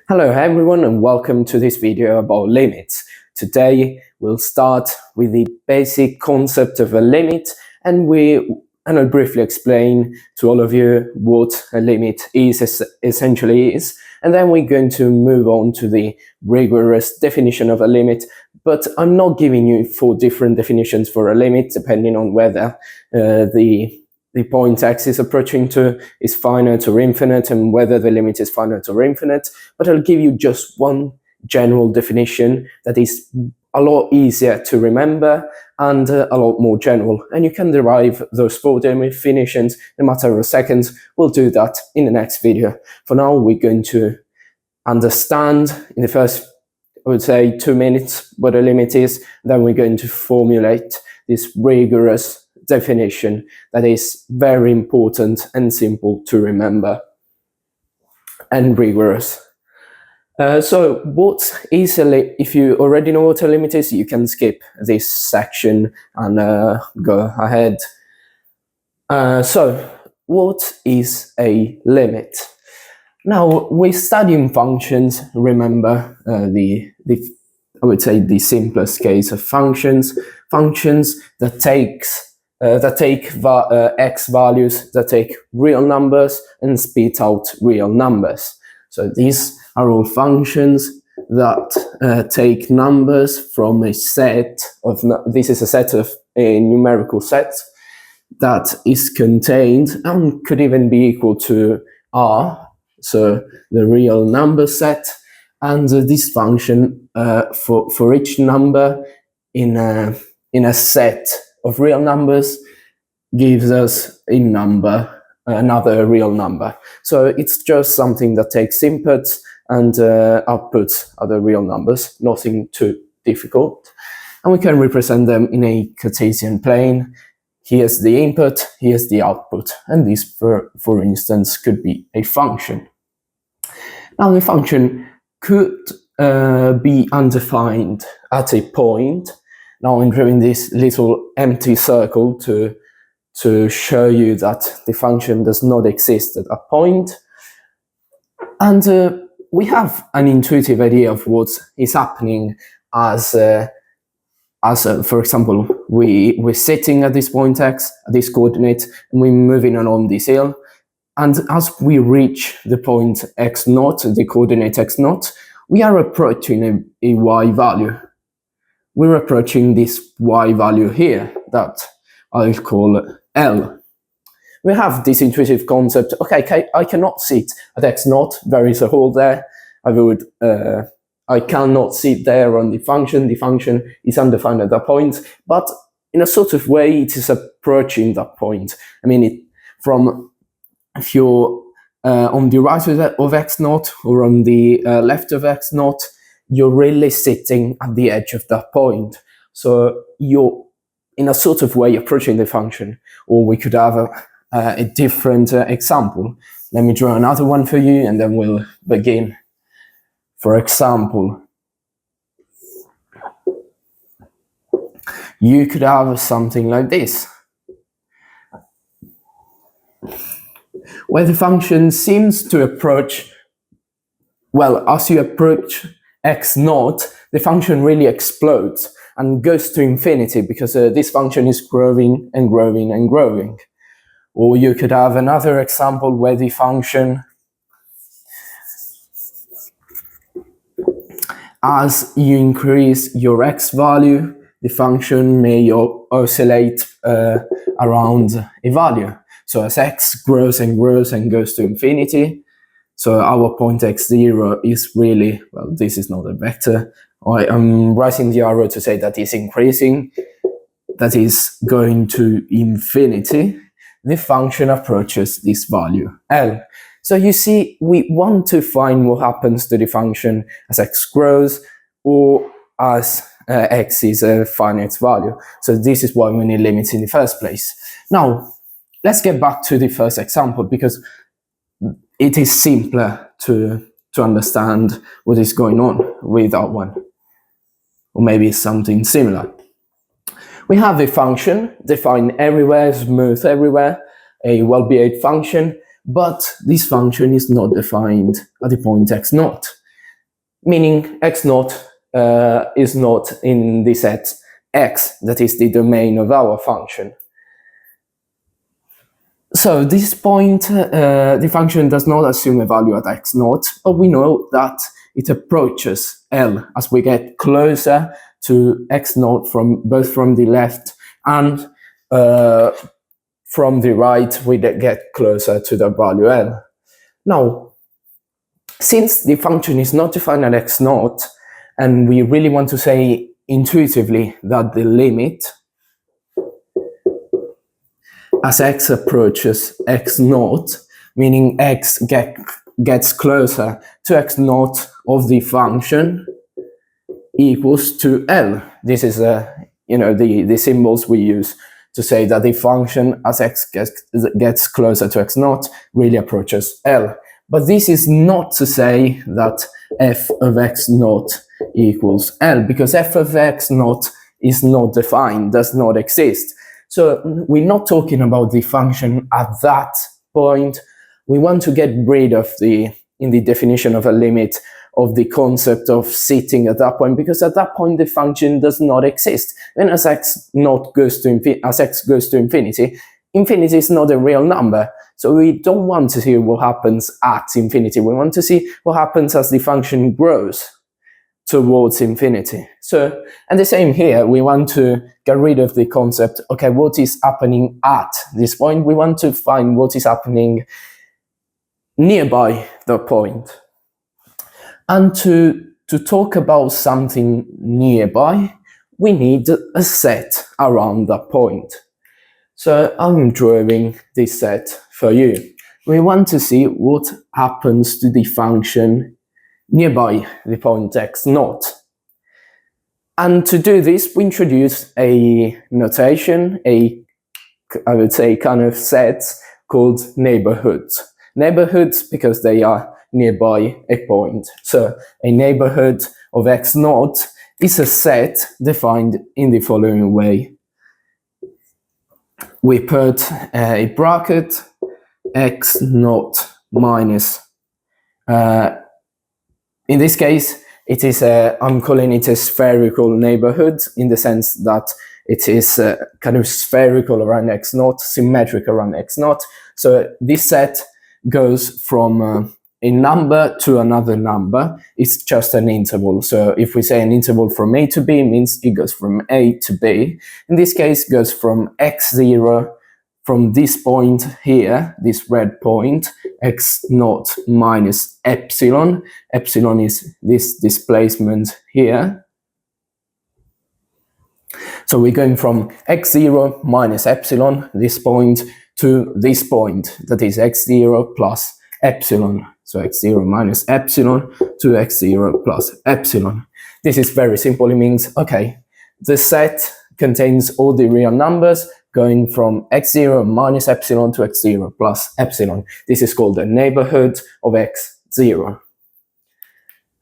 Hello everyone and welcome to this video about limits. Today we'll start with the basic concept of a limit and I'll briefly explain to all of you what a limit essentially is, and then we're going to move on to the rigorous definition of a limit. But I'm not giving you 4 different definitions for a limit depending on whether the point x is approaching to is finite or infinite, and whether the limit is finite or infinite, but I'll give you just one general definition that is a lot easier to remember and a lot more general, and you can derive those 4 definitions in a matter of seconds. We'll do that in the next video. For now, we're going to understand in the first, I would say, 2 minutes what a limit is, then we're going to formulate this rigorous definition that is very important and simple to remember and rigorous. So what is a limit? If you already know what a limit is, you can skip this section and go ahead. So what is a limit? Now, we're studying functions. Remember I would say the simplest case of functions that take x values, that take real numbers and spit out real numbers. So these are all functions that take numbers from a set of, this is a set of a numerical set that is contained and could even be equal to R, so the real number set, and this function for each number in a set of real numbers gives us a number, another real number. So it's just something that takes inputs and outputs other real numbers, nothing too difficult. And we can represent them in a Cartesian plane. Here's the input, here's the output, and this, for instance, could be a function. Now, the function could be undefined at a point. Now I'm drawing this little empty circle to show you that the function does not exist at a point. And we have an intuitive idea of what is happening as for example, we're sitting at this point x, at this coordinate, and we're moving along this hill. And as we reach the point x0, the coordinate x0, we are approaching a y value. We're approaching this y value here that I'll call L. We have this intuitive concept, okay, I cannot sit at x0, there is a hole there. I cannot sit there on the function is undefined at that point, but in a sort of way it is approaching that point. I mean, if you're on the right of x0 or on the left of x0, you're really sitting at the edge of that point. So you're in a sort of way approaching the function. Or we could have a different example. Let me draw another one for you and then we'll begin. For example, you could have something like this, where the function seems to approach, well, as you approach x0, the function really explodes and goes to infinity because this function is growing and growing and growing. Or you could have another example where the function, as you increase your x value, the function may oscillate around a value. So as x grows and grows and goes to infinity, so our point x0 is really, well, this is not a vector. I'm writing the arrow to say that it's increasing, that is going to infinity. The function approaches this value, L. So you see, we want to find what happens to the function as x grows or as x is a finite value. So this is why we need limits in the first place. Now, let's get back to the first example because it is simpler to understand what is going on with that one. Or maybe something similar. We have a function defined everywhere, smooth everywhere, a well-behaved function, but this function is not defined at the point x0. meaning x naught is not in the set x, that is the domain of our function. So at this point, the function does not assume a value at x naught, but we know that it approaches L as we get closer to x naught both from the left and from the right, we get closer to the value L. Now, since the function is not defined at x naught, and we really want to say intuitively that the limit as x approaches x naught, meaning x gets closer to x naught of the function, equals to L. This is the symbols we use to say that the function as x gets closer to x naught really approaches L. But this is not to say that f of x naught equals L, because f of x naught is not defined, does not exist. So we're not talking about the function at that point. We want to get rid of in the definition of a limit, of the concept of sitting at that point, because at that point the function does not exist. And as x goes to infinity, infinity is not a real number. So we don't want to see what happens at infinity. We want to see what happens as the function grows towards infinity. So, and the same here, we want to get rid of the concept, okay, what is happening at this point? We want to find what is happening nearby the point. And to talk about something nearby, we need a set around that point. So I'm drawing this set for you. We want to see what happens to the function nearby the point x naught. And to do this, we introduce a notation, I would say kind of sets called neighborhoods. Neighborhoods because they are nearby a point. So a neighborhood of x naught is a set defined in the following way. We put a bracket x naught minus, in this case, it is I'm calling it a spherical neighborhood in the sense that it is kind of spherical around x naught, symmetric around x naught. So this set goes from a number to another number. It's just an interval. So if we say an interval from a to b, it means it goes from a to b. In this case, it goes from x0, from this point here, this red point, x naught minus epsilon. Epsilon is this displacement here. So we're going from x0 minus epsilon, this point, to this point, that is x0 plus epsilon. So x0 minus epsilon to x0 plus epsilon. This is very simple. It means, okay, the set contains all the real numbers going from x0 minus epsilon to x0 plus epsilon. This is called the neighborhood of x0.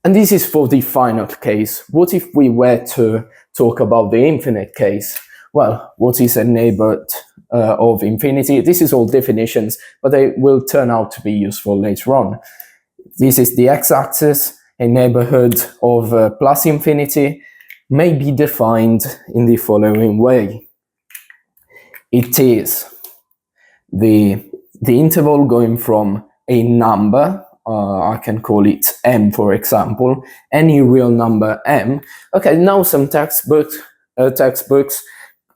And this is for the finite case. What if we were to talk about the infinite case? Well, what is a neighborhood of infinity? This is all definitions, but they will turn out to be useful later on. This is the x-axis. A neighborhood of plus infinity may be defined in the following way. It is the interval going from a number, I can call it m, for example, any real number m. Okay, now some textbooks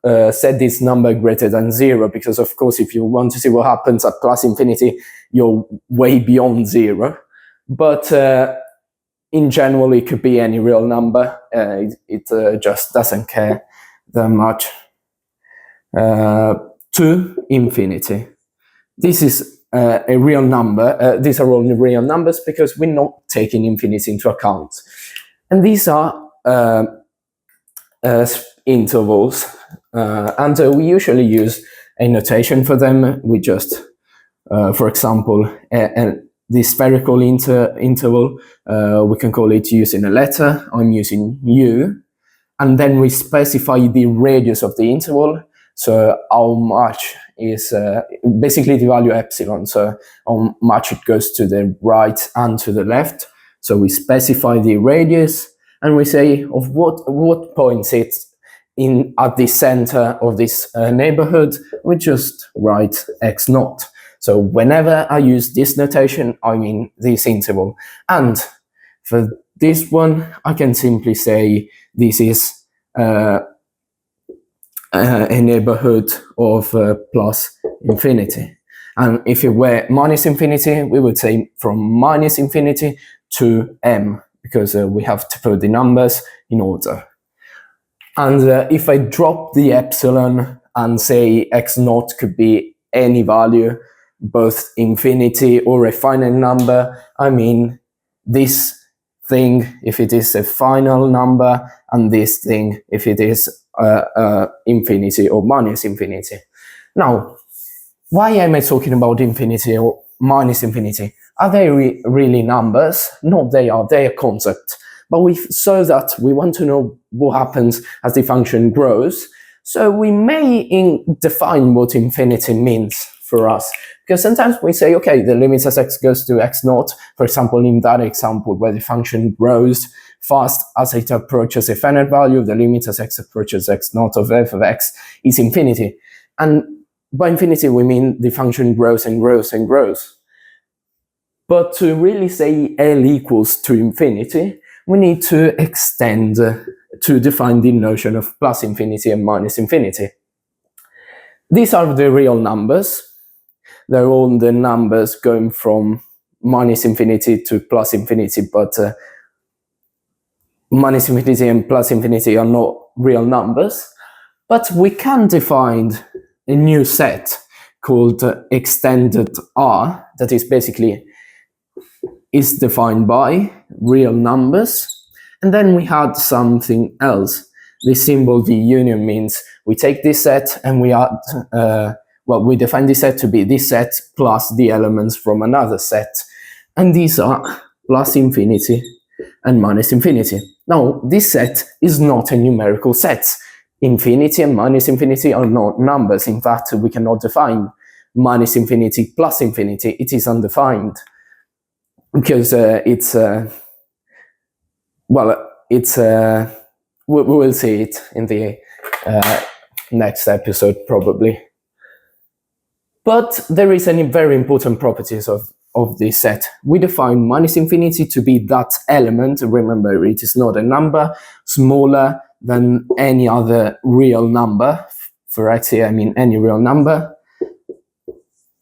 set this number greater than 0, because of course if you want to see what happens at plus infinity, you're way beyond 0. But in general, it could be any real number. It just doesn't care that much. To infinity. This is a real number. These are all real numbers because we're not taking infinity into account. And these are intervals. And we usually use a notation for them. We just, for example, the spherical interval, we can call it using a letter. I'm using u. And then we specify the radius of the interval. So how much is basically the value epsilon. So how much it goes to the right and to the left. So we specify the radius, and we say of what points it's in at the center of this neighborhood. We just write x0. So whenever I use this notation, I mean this interval. And for this one, I can simply say this is a neighborhood of plus infinity. And if it were minus infinity, we would say from minus infinity to m, because we have to put the numbers in order. And if I drop the epsilon and say x0 could be any value, both infinity or a finite number, I mean this thing if it is a final number, and this thing if it is infinity or minus infinity. Now, why am I talking about infinity or minus infinity? Are they really numbers? No, they are a concept. But so that we want to know what happens as the function grows, so we may define what infinity means for us. Because sometimes we say, okay, the limit as x goes to x0, for example, in that example where the function grows fast as it approaches a finite value, the limit as x approaches x0 of f of x is infinity. And by infinity, we mean the function grows and grows and grows. But to really say L equals to infinity, we need to extend to define the notion of plus infinity and minus infinity. These are the real numbers. They're all the numbers going from minus infinity to plus infinity, but minus infinity and plus infinity are not real numbers. But we can define a new set called extended R, that is basically is defined by real numbers. And then we had something else. The symbol V union means we take this set and we add, we define this set to be this set plus the elements from another set. And these are plus infinity and minus infinity. Now, this set is not a numerical set. Infinity and minus infinity are not numbers. In fact, we cannot define minus infinity plus infinity. It is undefined because we will see it in the next episode probably. But there is any very important properties of this set. We define minus infinity to be that element, remember it is not a number, smaller than any other real number. For x here I mean any real number.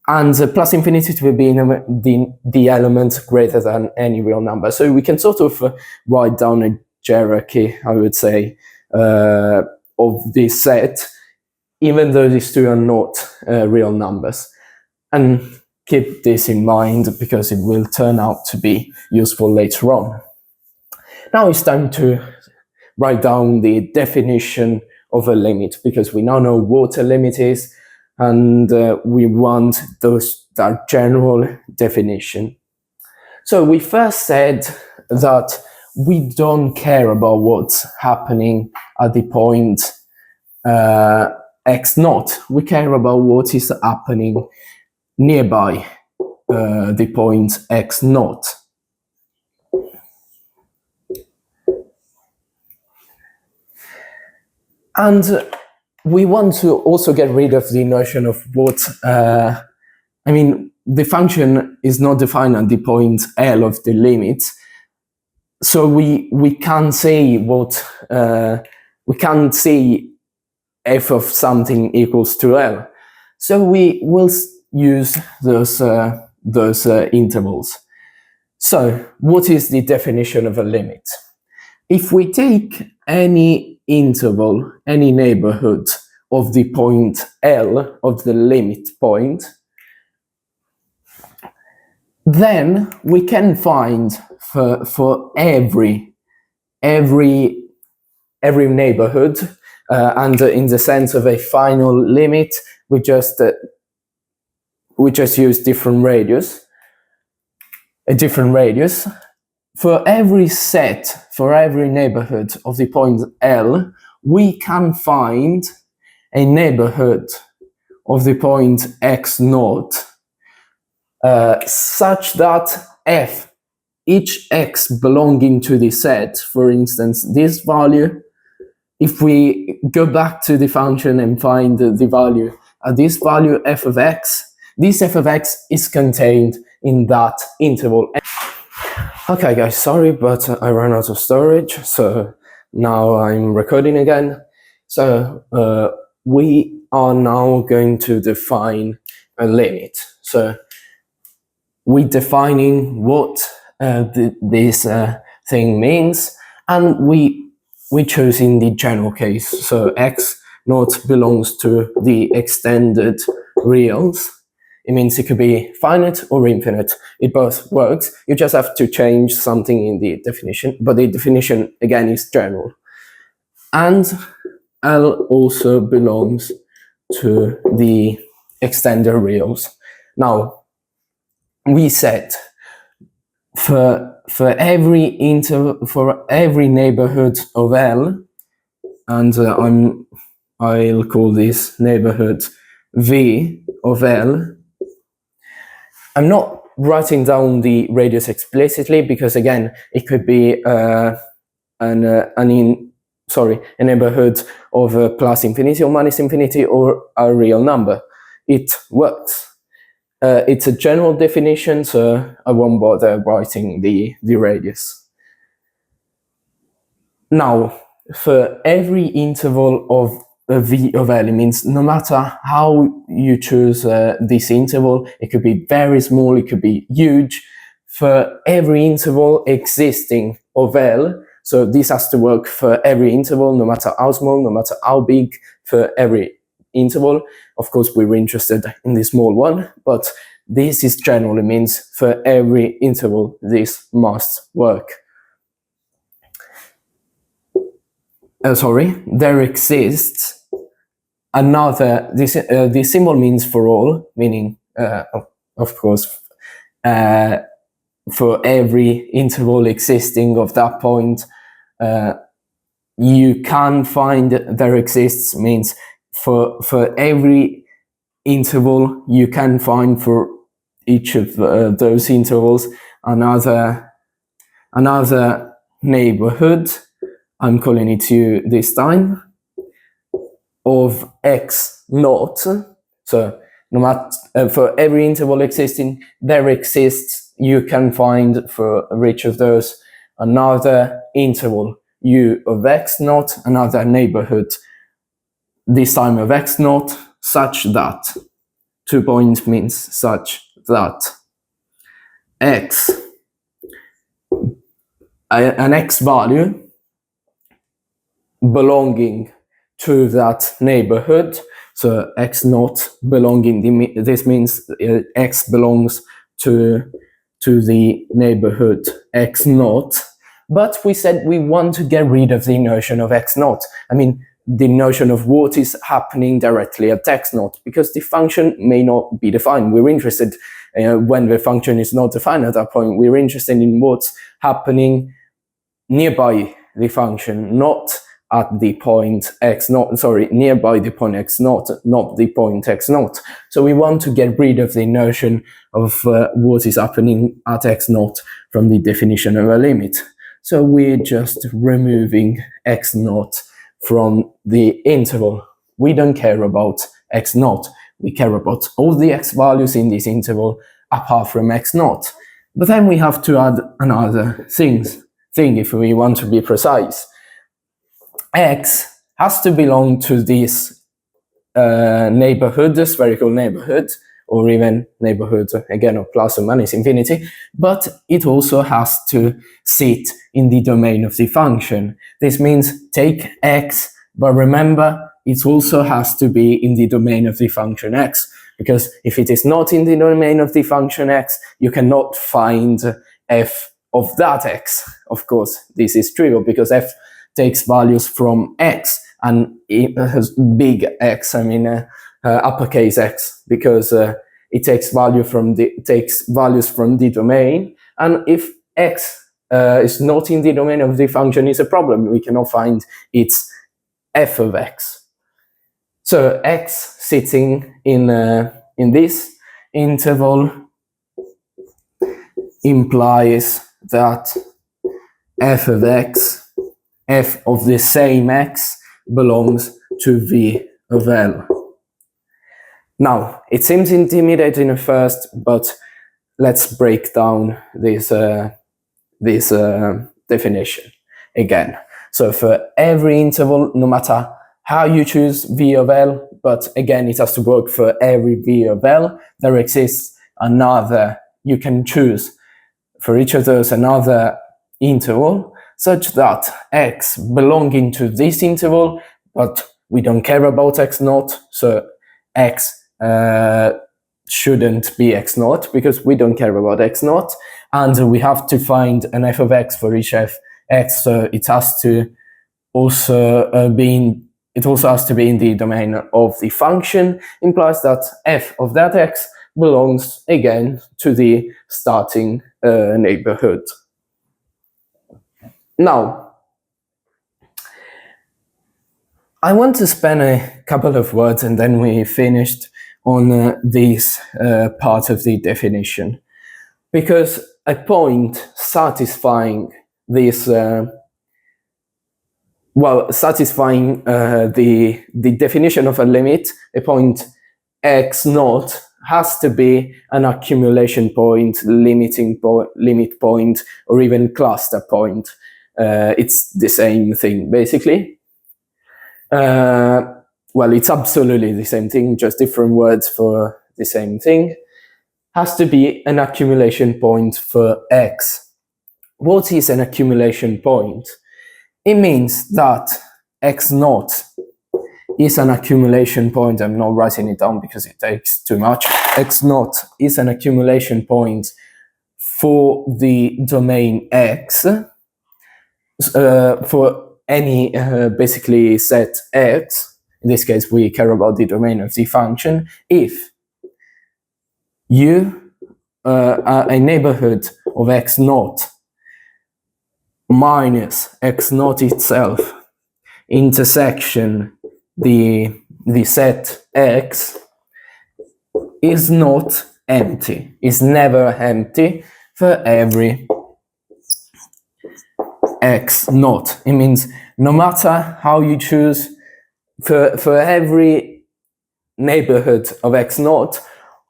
And plus infinity to be the element greater than any real number. So we can sort of write down a hierarchy, I would say, of this set, even though these two are not real numbers. And keep this in mind because it will turn out to be useful later on. Now it's time to write down the definition of a limit, because we now know what a limit is, and we want that general definition. So we first said that we don't care about what's happening at the point x0. We care about what is happening nearby the point x0. And we want to also get rid of the notion of what, the function is not defined at the point L of the limit. So we can't say we can't say f of something equals to L. So we will use those intervals. So what is the definition of a limit? If we take any interval, any neighborhood of the point L, of the limit point, then we can find for every neighborhood, and in the sense of a final limit, we just use different radius. For every set, for every neighborhood of the point L, we can find a neighborhood of the point x0 such that f each x belonging to the set, for instance, this value, if we go back to the function and find the value at this value f of x, this f of x is contained in that interval. Okay guys, sorry, but I ran out of storage, so now I'm recording again. So we are now going to define a limit. So we're defining what this thing means, and we're choosing the general case. So x naught belongs to the extended reals. It means it could be finite or infinite. It both works. You just have to change something in the definition, but the definition again is general. And L also belongs to the extended reals. Now, we said for every neighborhood of L, and I'll call this neighborhood V of L. I'm not writing down the radius explicitly because again it could be a neighborhood of plus infinity or minus infinity or a real number. It works. It's a general definition, so I won't bother writing the radius. Now, for every interval of V of L, it means no matter how you choose this interval, it could be very small, it could be huge. For every interval existing of L, so this has to work for every interval, no matter how small, no matter how big, for every interval. Of course, we were interested in the small one, but this is general. It means for every interval, this must work. There exists another, this symbol means for all, meaning, of course, for every interval existing of that point, you can find there exists means for every interval you can find for each of those intervals another neighborhood. I'm calling it you this time, of x naught. So no matter for every interval existing, there exists, you can find for each of those another interval u of x naught, another neighborhood, this time of x naught, such that 2 points means such that x, an x value belonging to that neighborhood. So x naught belonging, this means x belongs to the neighborhood x naught. But we said we want to get rid of the notion of x naught. I mean, the notion of what is happening directly at x naught, because the function may not be defined. We're interested when the function is not defined at that point. We're interested in what's happening nearby the function, not at the point x naught, nearby the point x naught, not the point x naught. So we want to get rid of the notion of what is happening at x naught from the definition of a limit. So we're just removing x naught from the interval. We don't care about x naught. We care about all the x values in this interval apart from x naught. But then we have to add another thing if we want to be precise. X has to belong to this neighborhood, the spherical neighborhood, or even neighborhood again of plus or minus infinity, but it also has to sit in the domain of the function. This means take x, but remember it also has to be in the domain of the function x, because if it is not in the domain of the function x, you cannot find f of that x. Of course, this is trivial because f takes values from x, and it has big X, I mean uppercase X, because it takes values from the domain, and if X is not in the domain of the function, is a problem. We cannot find its f of x. So x sitting in this interval implies that f of x, f of the same x, belongs to V of L. Now, it seems intimidating at first, but let's break down this definition again. So for every interval, no matter how you choose V of L, but again, it has to work for every V of L, there exists another, you can choose for each of those another interval such that x belonging to this interval, but we don't care about x naught, so x shouldn't be x naught because we don't care about x naught, and we have to find an f of x for each f x, so it has to also be in the domain of the function, implies that f of that x belongs again to the starting neighborhood. Now, I want to spend a couple of words and then we finished on this part of the definition, because a point satisfying this satisfying the definition of a limit, a point x naught has to be an accumulation point, limit point, or even cluster point. It's the same thing, basically. Well, it's absolutely the same thing, just different words for the same thing. Has to be an accumulation point for x. What is an accumulation point? It means that x naught is an accumulation point. I'm not writing it down because it takes too much. X naught is an accumulation point for the domain x, for any basically set x. In this case, we care about the domain of the function. If you are a neighborhood of x naught minus x naught itself intersection the set x is not empty, is never empty for every x naught. It means no matter how you choose, for every neighborhood of x naught,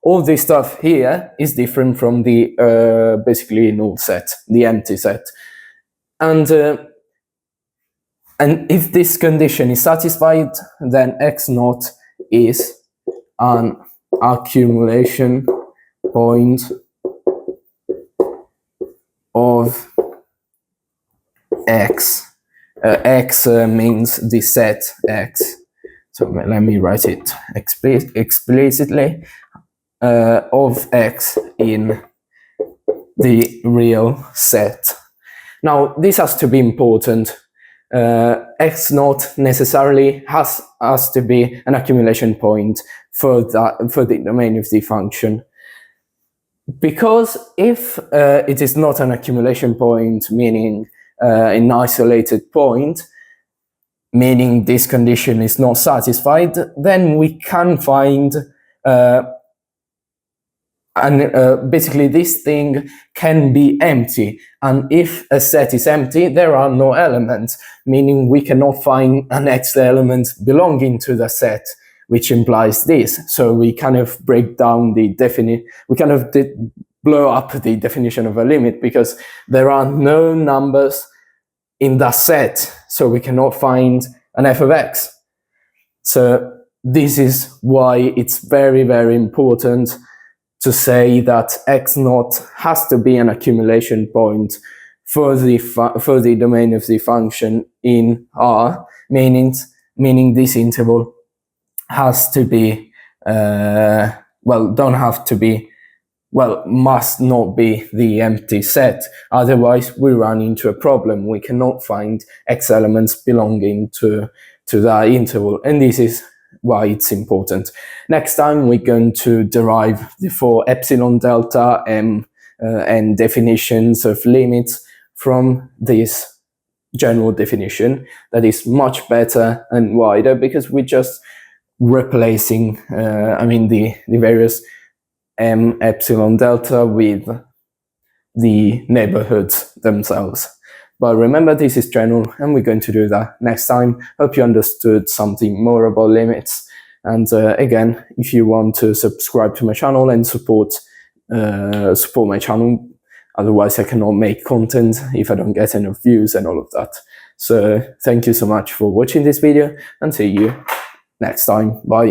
all this stuff here is different from the basically null set, the empty set. And if this condition is satisfied, then x naught is an accumulation point of x. X means the set x. So let me write it explicitly. Of x in the real set. Now, this has to be important. X naught necessarily has to be an accumulation point for the domain of the function. Because if it is not an accumulation point, meaning an isolated point, meaning this condition is not satisfied, then we can find basically this thing can be empty, and if a set is empty, there are no elements, meaning we cannot find an extra element belonging to the set, which implies this. So we kind of break down the we kind of blow up the definition of a limit, because there are no numbers in that set, so we cannot find an f of x. So this is why it's very, very important to say that x naught has to be an accumulation point for the domain of the function in R, meaning this interval has to be must not be the empty set. Otherwise, we run into a problem. We cannot find x elements belonging to that interval, and this is why it's important. Next time we're going to derive the 4 epsilon, delta, m, and definitions of limits from this general definition that is much better and wider, because we're just replacing the various m, epsilon, delta with the neighborhoods themselves. But remember, this is general, and we're going to do that next time. Hope you understood something more about limits. And again, if you want to subscribe to my channel and support my channel, otherwise I cannot make content if I don't get enough views and all of that. So thank you so much for watching this video, and see you next time. Bye.